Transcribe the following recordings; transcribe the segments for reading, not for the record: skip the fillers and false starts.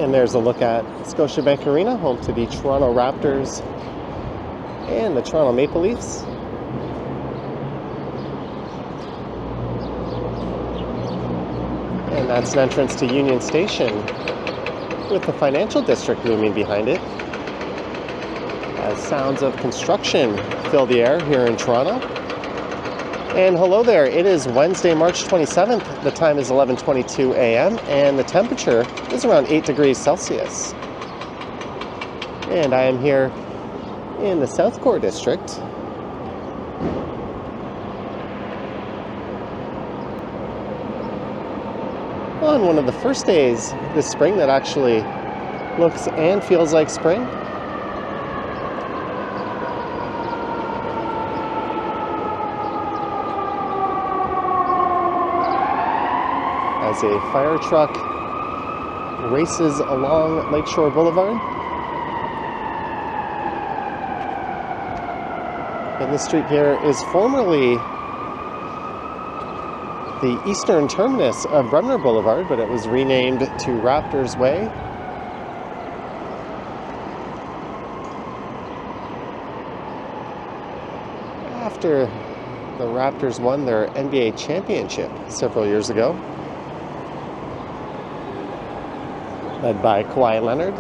And there's a look at Scotiabank Arena, home to the Toronto Raptors and the Toronto Maple Leafs. And that's an entrance to Union Station with the financial district looming behind it, as sounds of construction fill the air here in Toronto. And hello there, it is Wednesday, March 27th. The time is 11:22 a.m. and the temperature is around 8 degrees Celsius. And I am here in the Southcore district. On one of the first days this spring that actually looks and feels like spring. As a fire truck races along Lakeshore Boulevard. And this street here is formerly the eastern terminus of Bremner Boulevard, but it was renamed to Raptors Way. After the Raptors won their NBA championship several years ago, led by Kawhi Leonard.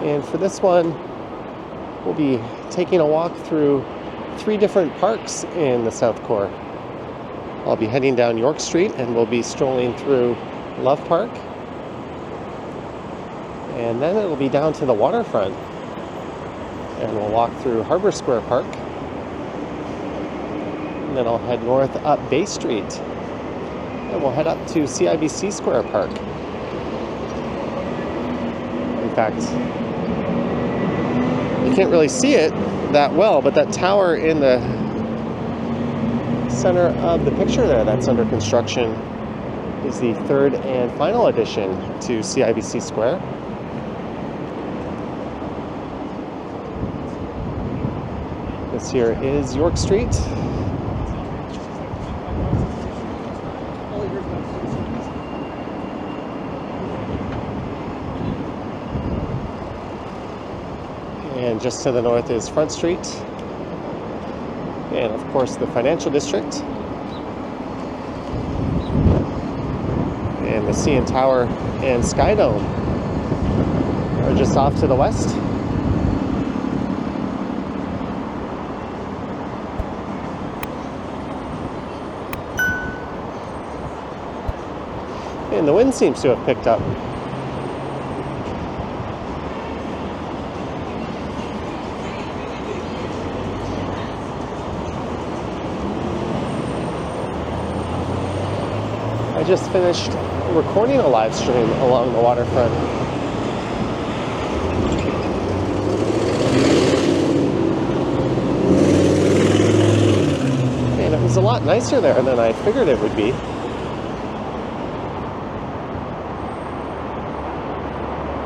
And for this one, we'll be taking a walk through 3 different parks in the Southcore. I'll be heading down York Street and we'll be strolling through Love Park. And then it'll be down to the waterfront. And we'll walk through Harbour Square Park. And then I'll head north up Bay Street. And we'll head up to CIBC Square Park. In fact, you can't really see it that well, but that tower in the center of the picture there that's under construction is the 3rd and final addition to CIBC Square. This here is York Street. And just to the north is Front Street. And of course the financial district. And the CN Tower and Sky Dome are just off to the west. And the wind seems to have picked up. I just finished recording a live stream along the waterfront. And it was a lot nicer there than I figured it would be.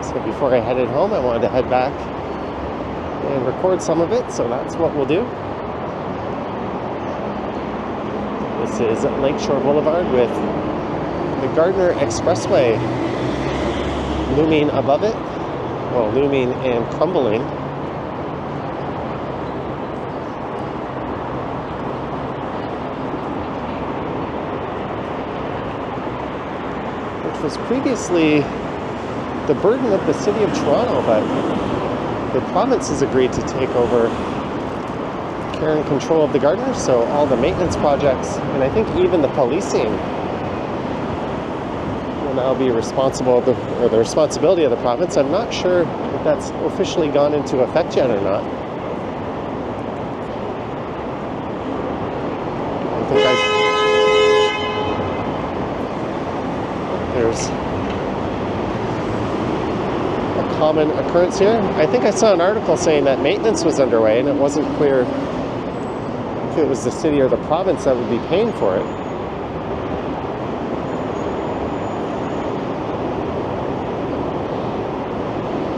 So before I headed home, I wanted to head back and record some of it, so that's what we'll do. This is Lakeshore Boulevard with the Gardner Expressway looming above it. Well, looming and crumbling. Which was previously the burden of the city of Toronto, but the province has agreed to take over care and control of the Gardner, so all the maintenance projects, and I think even the policing, will now be responsible, or the responsibility of the province. I'm not sure if that's officially gone into effect yet or not. I think there's a common occurrence here. I think I saw an article saying that maintenance was underway, and it wasn't clear if it was the city or the province that would be paying for it.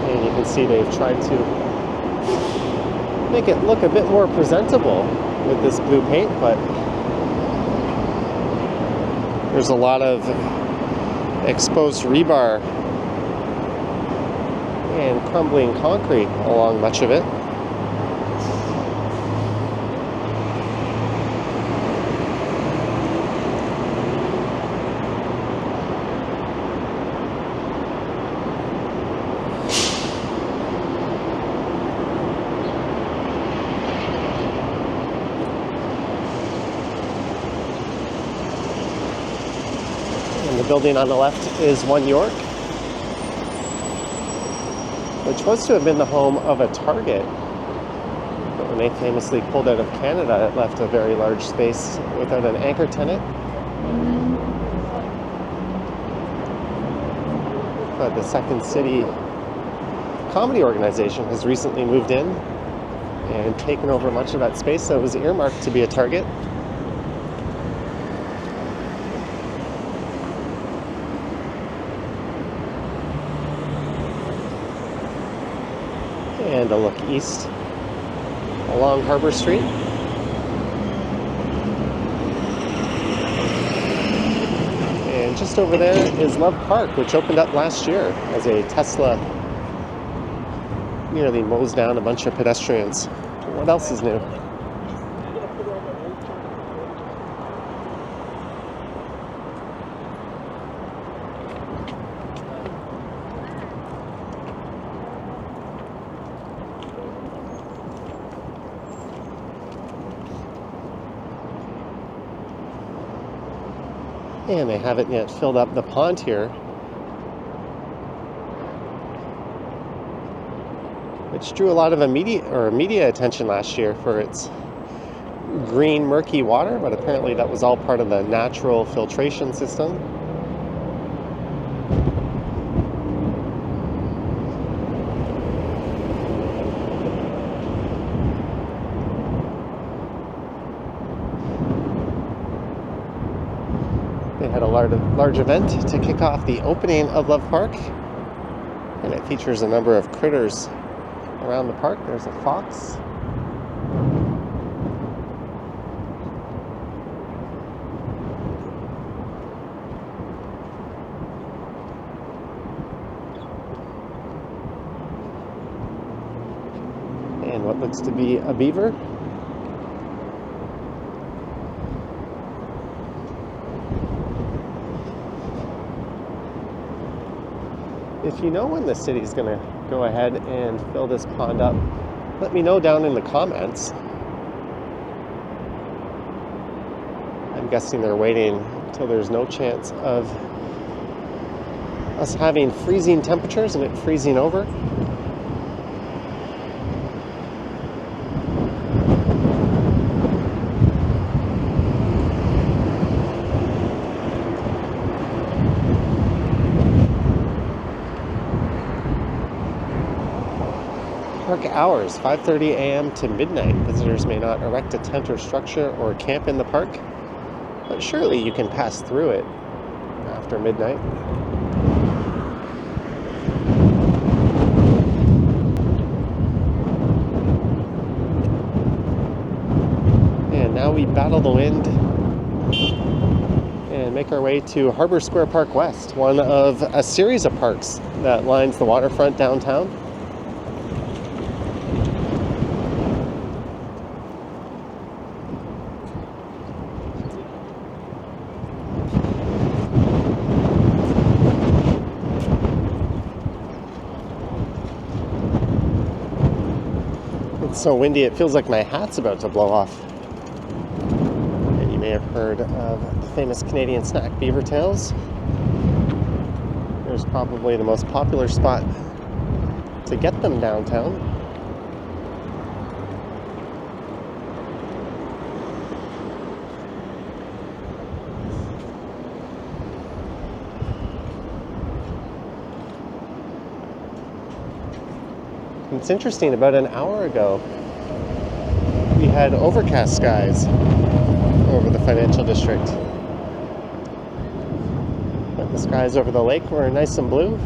And you can see they've tried to make it look a bit more presentable with this blue paint, but There's a lot of exposed rebar and crumbling concrete along much of it. And the building on the left is One York, which was to have been the home of a Target. But when they famously pulled out of Canada, it left a very large space without an anchor tenant. But the Second City comedy organization has recently moved in and taken over much of that space that was earmarked to be a Target. And a look east along Harbour Street. And just over there is Love Park, which opened up last year as a Tesla nearly mows down a bunch of pedestrians. What else is new? And they haven't yet filled up the pond here, which drew a lot of media attention last year for its green, murky water, but apparently that was all part of the natural filtration system. They had a large event to kick off the opening of Love Park, and it features a number of critters around the park. There's a fox. And what looks to be a beaver. If you know when the city's going to go ahead and fill this pond up, let me know down in the comments. I'm guessing they're waiting until there's no chance of us having freezing temperatures and it freezing over. Park hours, 5:30 a.m. to midnight. Visitors may not erect a tent or structure or camp in the park, but surely you can pass through it after midnight. And now we battle the wind and make our way to Harbour Square Park West, one of a series of parks that lines the waterfront downtown. It's so windy it feels like my hat's about to blow off. And you may have heard of the famous Canadian snack beaver tails. There's probably the most popular spot to get them downtown. It's interesting, about an hour ago, we had overcast skies over the financial district. But the skies over the lake were nice and blue.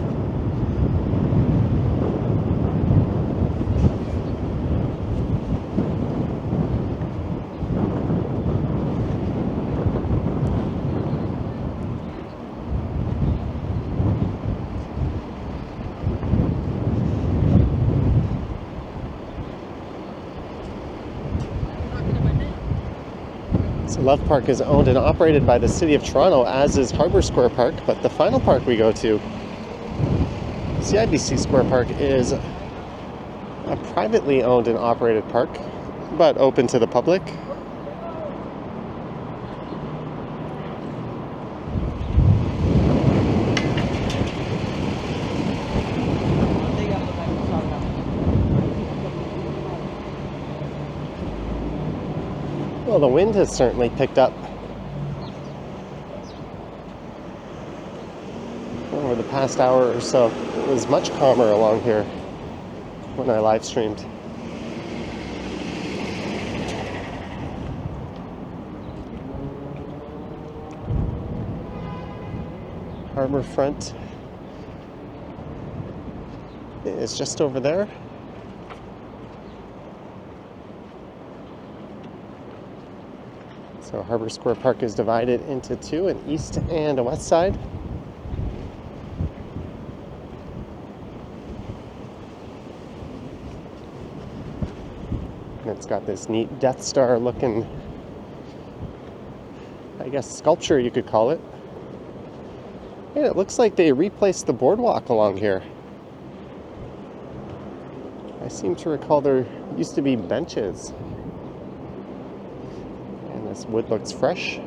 Love Park is owned and operated by the City of Toronto, as is Harbour Square Park, but the final park we go to, CIBC Square Park, is a privately owned and operated park, but open to the public. Well, the wind has certainly picked up over the past hour or so. It was much calmer along here when I live streamed. Harbour front is just over there. So Harbour Square Park is divided into two, an east and a west side. And it's got this neat Death Star looking, I guess, sculpture you could call it. And it looks like they replaced the boardwalk along here. I seem to recall there used to be benches. And this wood looks fresh.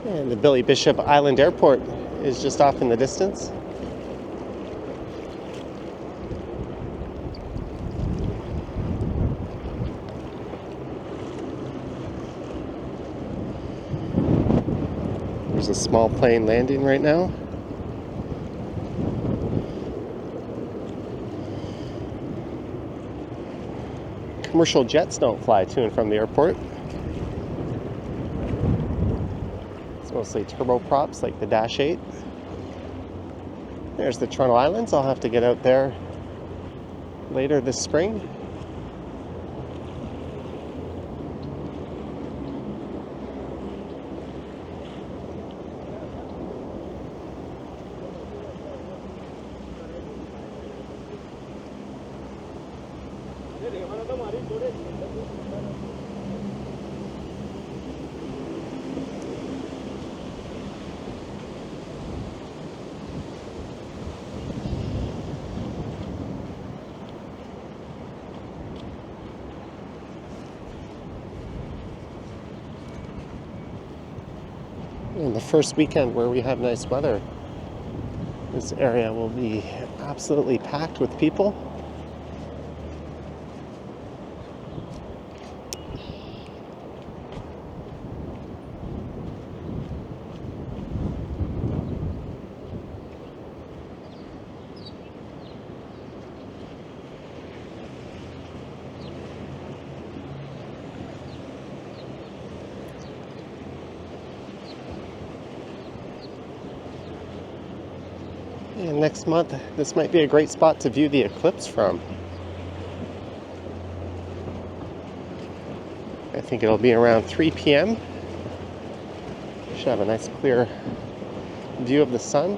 And the Billy Bishop Island Airport is just off in the distance. There's a small plane landing right now. Commercial jets don't fly to and from the airport. It's mostly turboprops like the Dash 8. There's the Toronto Islands. I'll have to get out there later this spring. And the first weekend where we have nice weather, this area will be absolutely packed with people. And next month, this might be a great spot to view the eclipse from. I think it'll be around 3 p.m. Should have a nice clear view of the sun.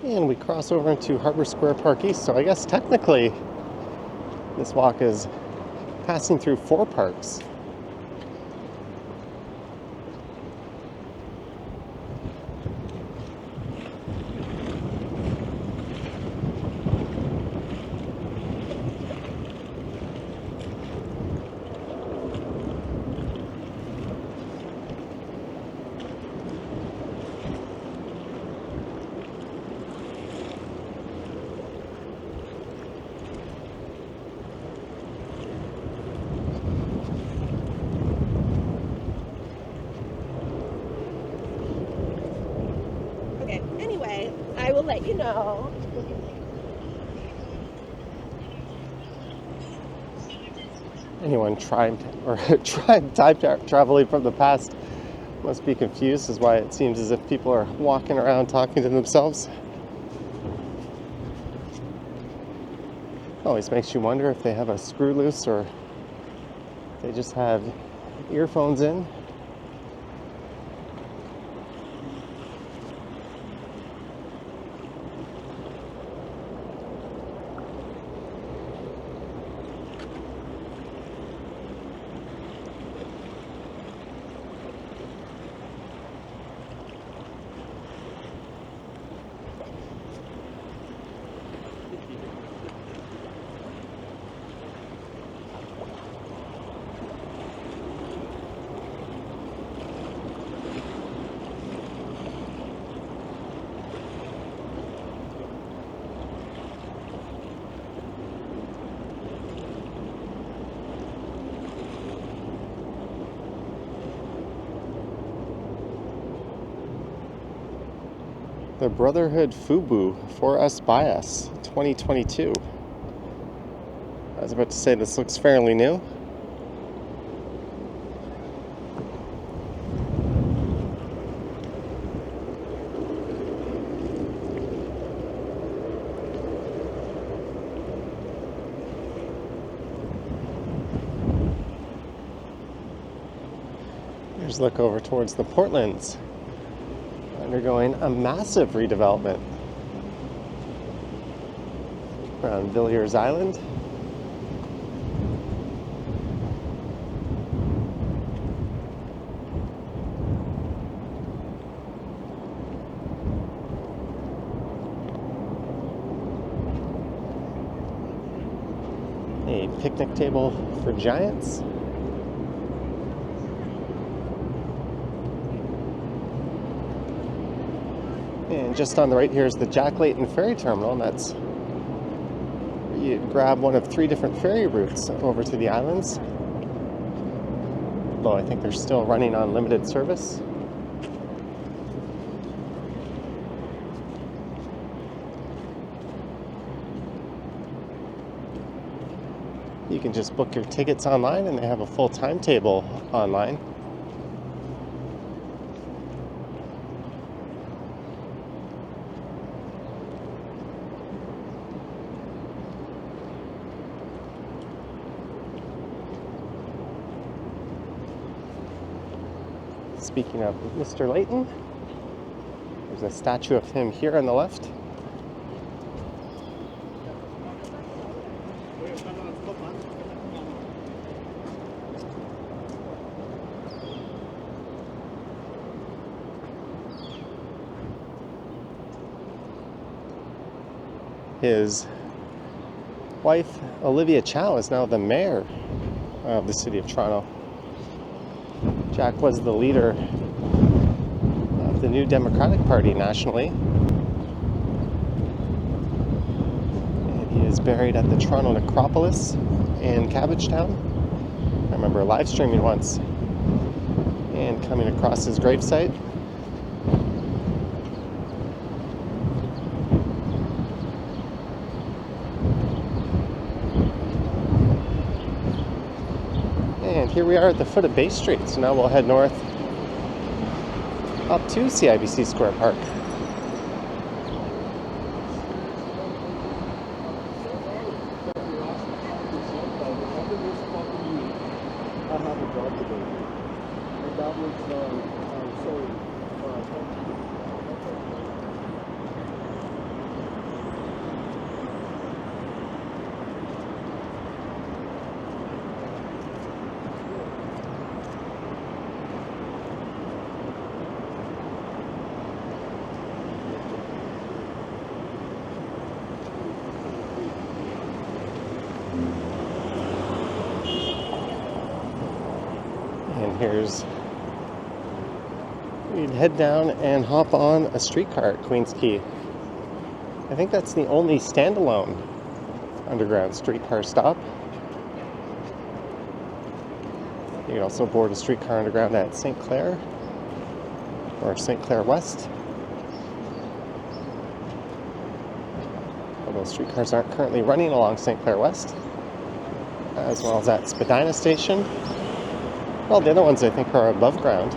And we cross over into Harbour Square Park East, so I guess technically this walk is passing through 4 parks. let you know. Anyone time traveling from the past must be confused as why it seems as if people are walking around talking to themselves. Always makes you wonder if they have a screw loose or they just have earphones in. The Brotherhood Fubu For Us By Us 2022. I was about to say this looks fairly new. Here's a look over towards the Portlands, undergoing a massive redevelopment around Villiers Island. A picnic table for giants. And just on the right here is the Jack Layton Ferry Terminal, and that's you grab one of 3 different ferry routes over to the islands. Though I think they're still running on limited service. You can just book your tickets online, and they have a full timetable online. Speaking of Mr. Layton, there's a statue of him here on the left. His wife, Olivia Chow, is now the mayor of the city of Toronto. Jack was the leader of the New Democratic Party nationally. And he is buried at the Toronto Necropolis in Cabbagetown. I remember live streaming once and coming across his gravesite. And here we are at the foot of Bay Street, so now we'll head north up to CIBC Square Park. And here's, we'd head down and hop on a streetcar at Queens Quay. I think that's the only standalone underground streetcar stop. You can also board a streetcar underground at St. Clair or St. Clair West. Those streetcars aren't currently running along St. Clair West, as well as at Spadina Station. Well, the other ones I think are above ground.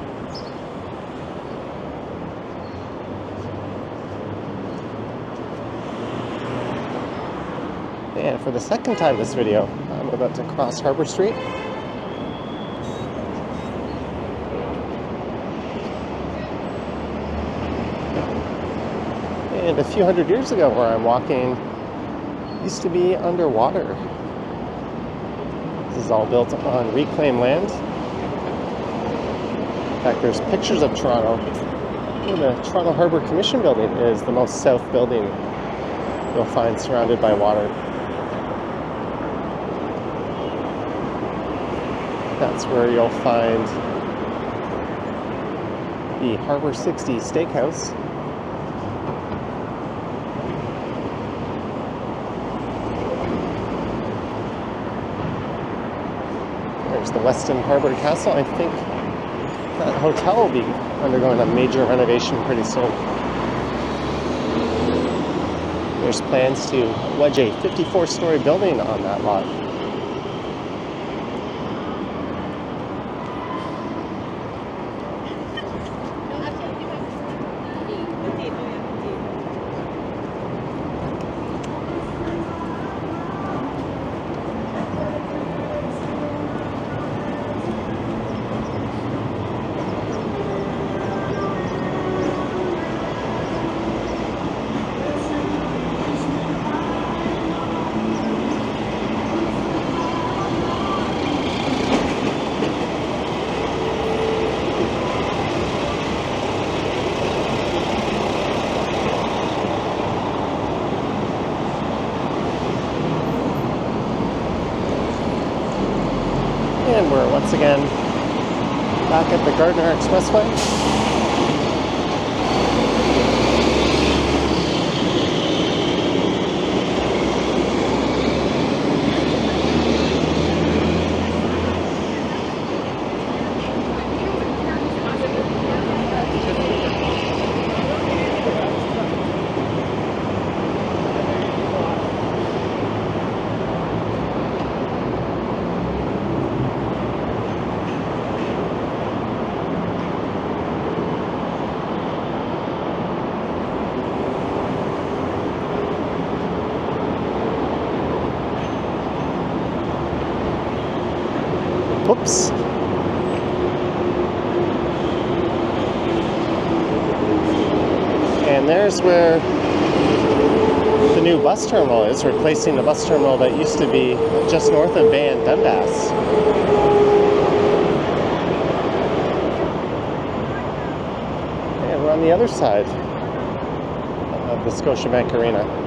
And for the second time this video, I'm about to cross Harbour Street. And a few hundred years ago, where I'm walking used to be underwater. This is all built on reclaimed land. In fact, there's pictures of Toronto. The Toronto Harbour Commission building is the most south building you'll find surrounded by water. That's where you'll find the Harbour 60 Steakhouse. There's the Weston Harbour Castle. I think that hotel will be undergoing a major renovation pretty soon. There's plans to wedge a 54-story building on that lot. And we're once again back at the Gardiner Expressway. Oops. And there's where the new bus terminal is, replacing the bus terminal that used to be just north of Bay and Dundas. And we're on the other side of the Scotiabank Arena.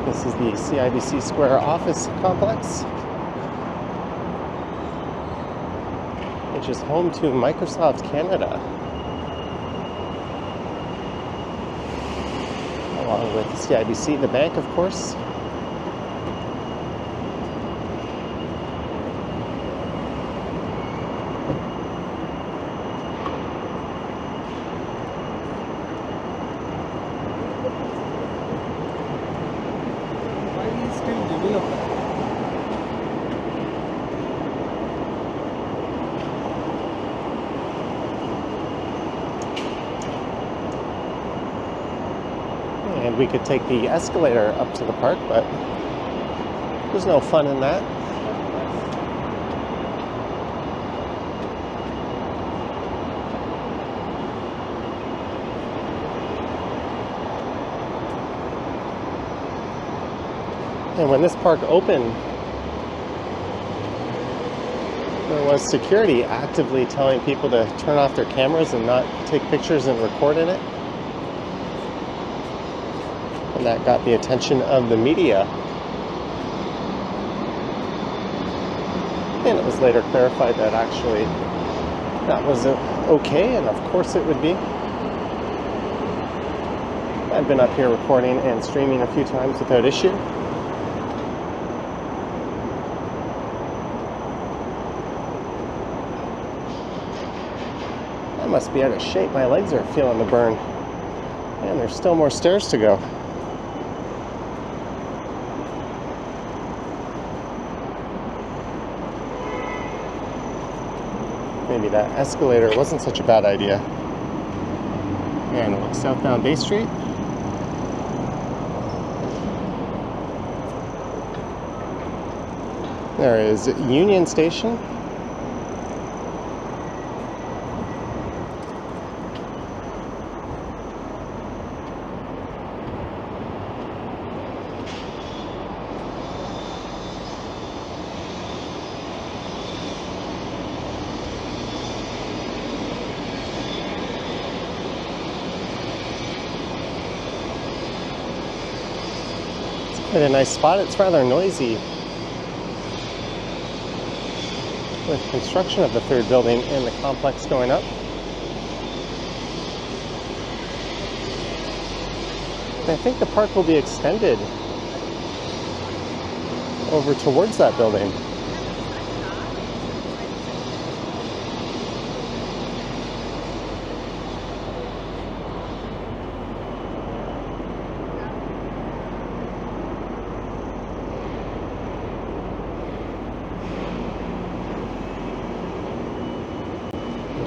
This is the CIBC Square office complex, which is home to Microsoft Canada, along with the CIBC, the bank, of course. And we could take the escalator up to the park, but there's no fun in that. And when this park opened, there was security actively telling people to turn off their cameras and not take pictures and record in it. And that got the attention of the media. And it was later clarified that actually that was okay, and of course it would be. I've been up here recording and streaming a few times without issue. I must be out of shape. My legs are feeling the burn. And there's still more stairs to go. Maybe that escalator wasn't such a bad idea. And it looks southbound Bay Street. There is Union Station. Quite a nice spot. It's rather noisy with construction of the third building in the complex going up. And I think the park will be extended over towards that building.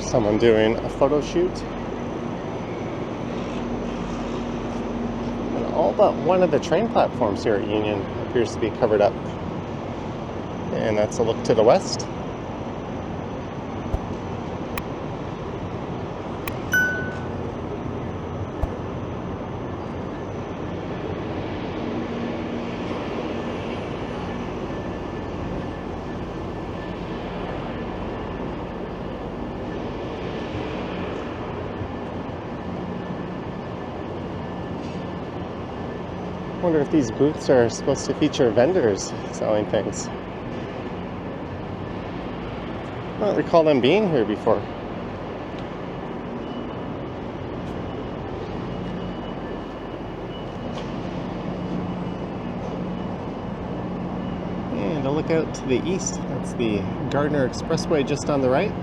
Someone doing a photo shoot. And all but one of the train platforms here at Union appears to be covered up. And that's a look to the west. I wonder if these booths are supposed to feature vendors selling things. I don't recall them being here before. And a look out to the east. That's the Gardner Expressway just on the right.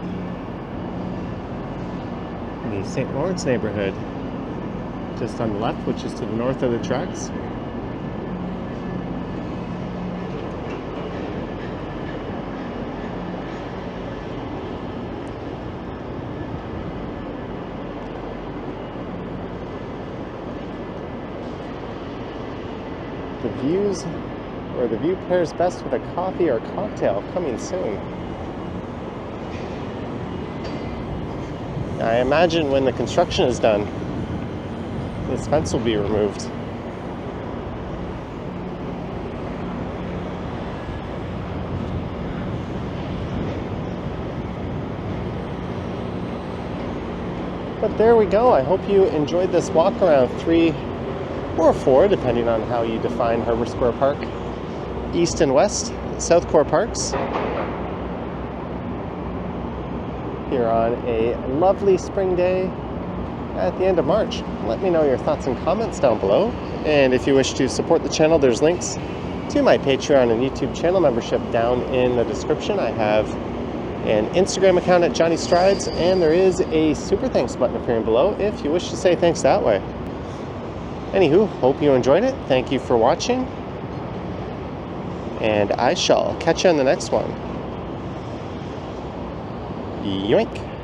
The St. Lawrence neighborhood just on the left, which is to the north of the tracks. The view pairs best with a coffee or cocktail coming soon. I imagine when the construction is done, this fence will be removed. But there we go. I hope you enjoyed this walk around 3 or 4, depending on how you define Harbour Square Park, east and west, Southcore parks. Here on a lovely spring day at the end of March. Let me know your thoughts and comments down below. And if you wish to support the channel, there's links to my Patreon and YouTube channel membership down in the description. I have an Instagram account at Johnny Strides, and there is a super thanks button appearing below if you wish to say thanks that way. Anywho, hope you enjoyed it. Thank you for watching. And I shall catch you on the next one. Yoink!